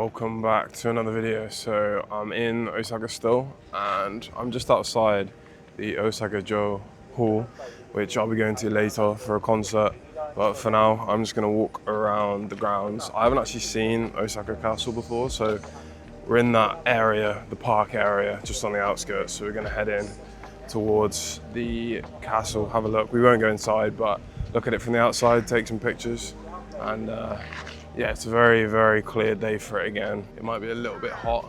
welcome back to another video. So I'm in Osaka still, and I'm just outside the Osaka Jo Hall, which I'll be going to later for a concert. But for now, I'm just gonna walk around the grounds. I haven't actually seen Osaka Castle before, so we're in that area, the park area, just on the outskirts. So we're gonna head in towards the castle, have a look. We won't go inside, but look at it from the outside, take some pictures, and yeah, it's a very, very clear day for it again. It might be a little bit hot,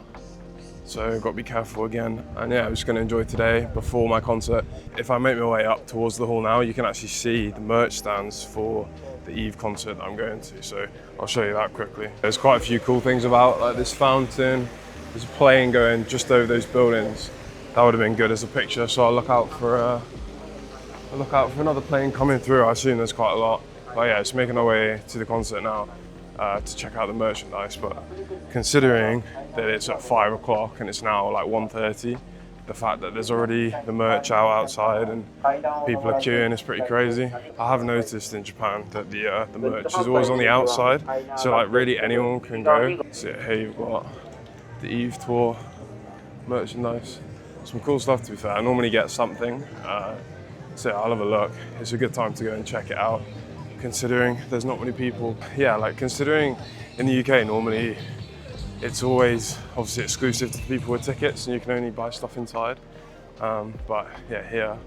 so got to be careful again. And yeah, I'm just going to enjoy today before my concert. If I make my way up towards the hall now, you can actually see the merch stands for the Eve concert that I'm going to. So I'll show you that quickly. There's quite a few cool things about, like this fountain. There's a plane going just over those buildings. That would have been good as a picture. So I'll look out for another plane coming through. I assume there's quite a lot. But yeah, it's making our way to the concert now. To check out the merchandise, but considering that it's at 5 o'clock and it's now like 1:30, the fact that there's already the merch out outside and people are queuing is pretty crazy. I have noticed in Japan that the merch is always on the outside, so like really anyone can go. So yeah, here you've got the Eve tour merchandise. Some cool stuff, to be fair. I normally get something, so yeah, I'll have a look. It's a good time to go and check it out, considering there's not many people. Yeah, like considering in the UK normally it's always obviously exclusive to people with tickets and you can only buy stuff inside. But yeah, here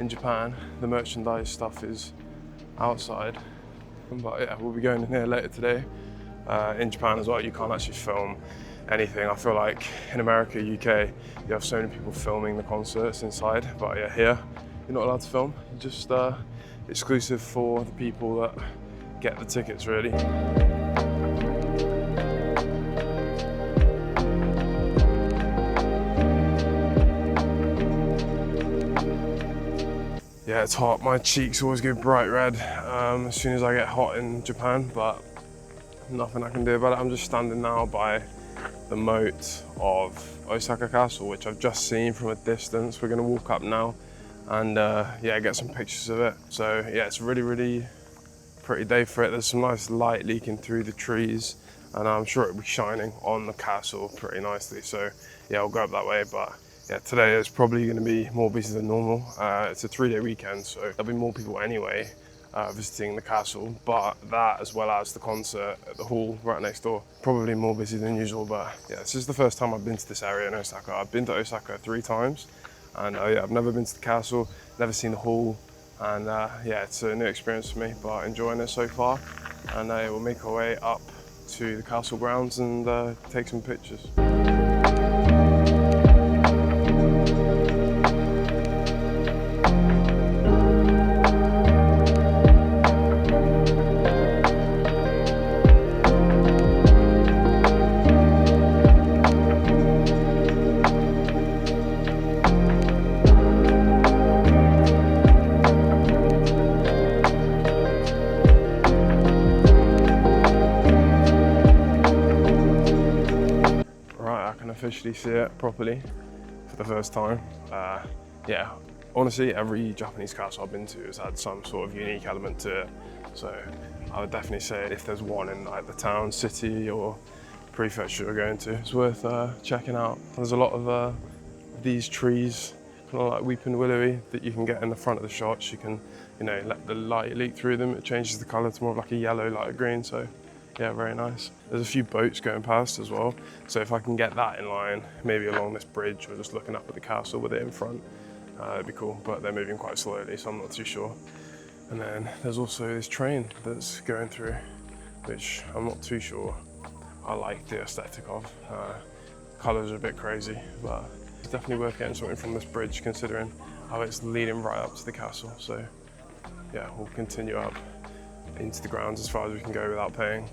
in Japan, the merchandise stuff is outside. But yeah, we'll be going in here later today. In Japan as well, you can't actually film anything. I feel like in America, UK, you have so many people filming the concerts inside. But yeah, here, you're not allowed to film. Just exclusive for the people that get the tickets, really. Yeah, it's hot. My cheeks always go bright red as soon as I get hot in Japan, but nothing I can do about it. I'm just standing now by the moat of Osaka Castle, which I've just seen from a distance. We're gonna walk up now and yeah, get some pictures of it. So yeah, it's a really, really pretty day for it. There's some nice light leaking through the trees, and I'm sure it'll be shining on the castle pretty nicely. So yeah, I'll go up that way. But yeah, today is probably going to be more busy than normal. It's a 3-day weekend, so there'll be more people anyway visiting the castle. But that, as well as the concert at the hall right next door, probably more busy than usual. But yeah, this is the first time I've been to this area in Osaka. I've been to Osaka 3 times. And yeah, I've never been to the castle, never seen the hall, and yeah, it's a new experience for me, but enjoying it so far. And we'll make our way up to the castle grounds and take some pictures. Officially see it properly for the first time. Yeah, honestly, every Japanese castle I've been to has had some sort of unique element to it. So I would definitely say if there's one in like the town, city, or prefecture we're going to, it's worth checking out. There's a lot of these trees, kind of like weeping willowy, that you can get in the front of the shots. You can, you know, let the light leak through them. It changes the colour to more of like a yellow, light green. So yeah, very nice. There's a few boats going past as well. So if I can get that in line, maybe along this bridge or just looking up at the castle with it in front, it'd be cool. But they're moving quite slowly, so I'm not too sure. And then there's also this train that's going through, which I'm not too sure I like the aesthetic of. Colours are a bit crazy, but it's definitely worth getting something from this bridge considering how it's leading right up to the castle. So yeah, we'll continue up into the grounds as far as we can go without paying.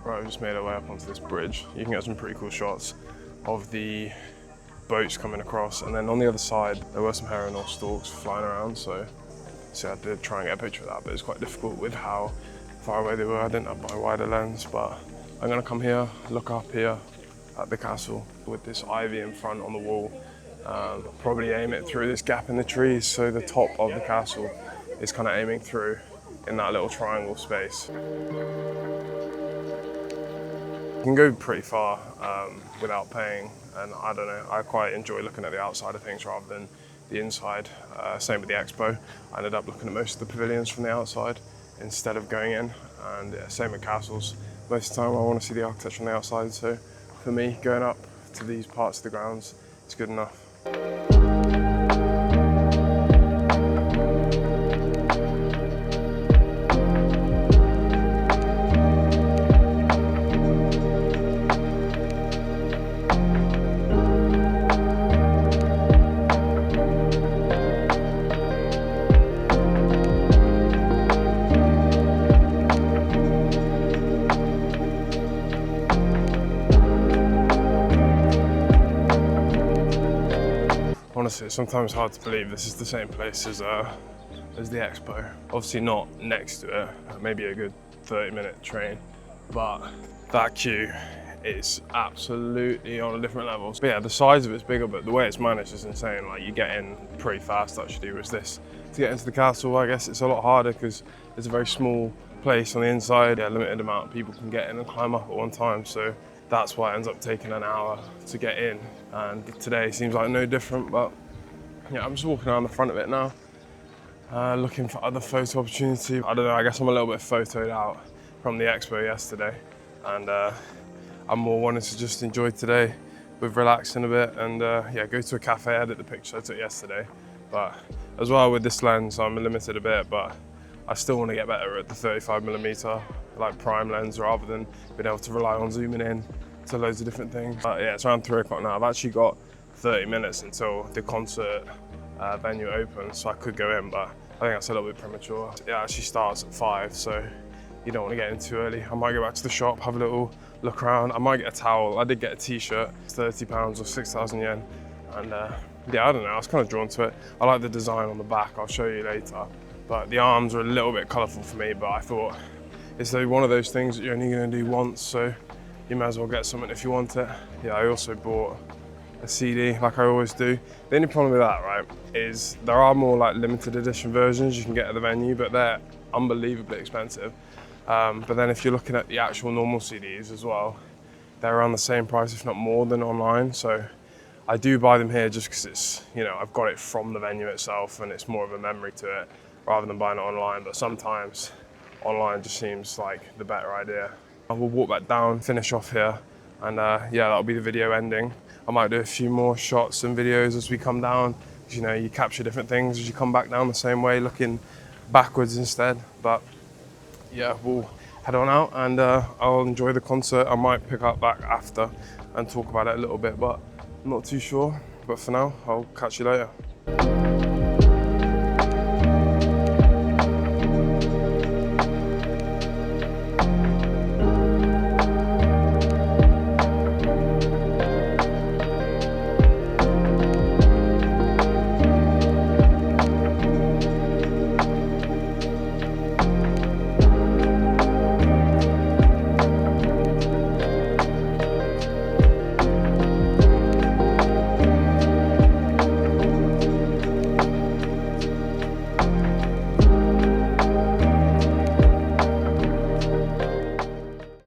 Right, we just made our way up onto this bridge. You can get some pretty cool shots of the boats coming across, and then on the other side there were some heron or storks flying around, so I had to try and get a picture of that, but it's quite difficult with how far away they were. I didn't have my wider lens, but I'm gonna come here, look up here at the castle with this ivy in front on the wall. Probably aim it through this gap in the trees, so the top of the castle is kind of aiming through in that little triangle space. You can go pretty far without paying, and I don't know, I quite enjoy looking at the outside of things rather than the inside. Same with the expo. I ended up looking at most of the pavilions from the outside instead of going in, and yeah, same with castles. Most of the time I want to see the architecture on the outside, so for me, going up to these parts of the grounds is good enough. Honestly, it's sometimes hard to believe this is the same place as the expo. Obviously not next to it, maybe a good 30-minute train, but that queue is absolutely on a different level. But yeah, the size of it's bigger, but the way it's managed is insane. Like, you get in pretty fast actually. With this, to get into the castle, I guess it's a lot harder because it's a very small place on the inside. Yeah, limited amount of people can get in and climb up at one time, so that's why it ends up taking an hour to get in. And today seems like no different, but yeah, I'm just walking around the front of it now, looking for other photo opportunity. I don't know, I guess I'm a little bit photoed out from the expo yesterday, and I'm more wanting to just enjoy today with relaxing a bit and yeah, go to a cafe, edit the picture I took yesterday. But as well with this lens, I'm limited a bit, but I still want to get better at the 35mm like prime lens rather than being able to rely on zooming in to loads of different things. But yeah, it's around 3 o'clock now. I've actually got 30 minutes until the concert venue opens, so I could go in, but I think that's a little bit premature. It actually starts at 5, so you don't want to get in too early. I might go back to the shop, have a little look around. I might get a towel. I did get a t-shirt, it's £30 or 6,000 yen. And yeah, I don't know, I was kind of drawn to it. I like the design on the back, I'll show you later. But the arms are a little bit colourful for me, but I thought it's one of those things that you're only going to do once, so you might as well get something if you want it. Yeah, I also bought a CD like I always do. The only problem with that, right, is there are more like limited edition versions you can get at the venue, but they're unbelievably expensive. But then if you're looking at the actual normal CDs as well, they're around the same price, if not more, than online. So I do buy them here just because it's, you know, I've got it from the venue itself and it's more of a memory to it rather than buying it online. But sometimes online just seems like the better idea. I will walk back down, finish off here, and yeah, that'll be the video ending. I might do a few more shots and videos as we come down. You know, you capture different things as you come back down the same way, looking backwards instead. But yeah, we'll head on out and I'll enjoy the concert. I might pick up back after and talk about it a little bit, but I'm not too sure. But for now, I'll catch you later.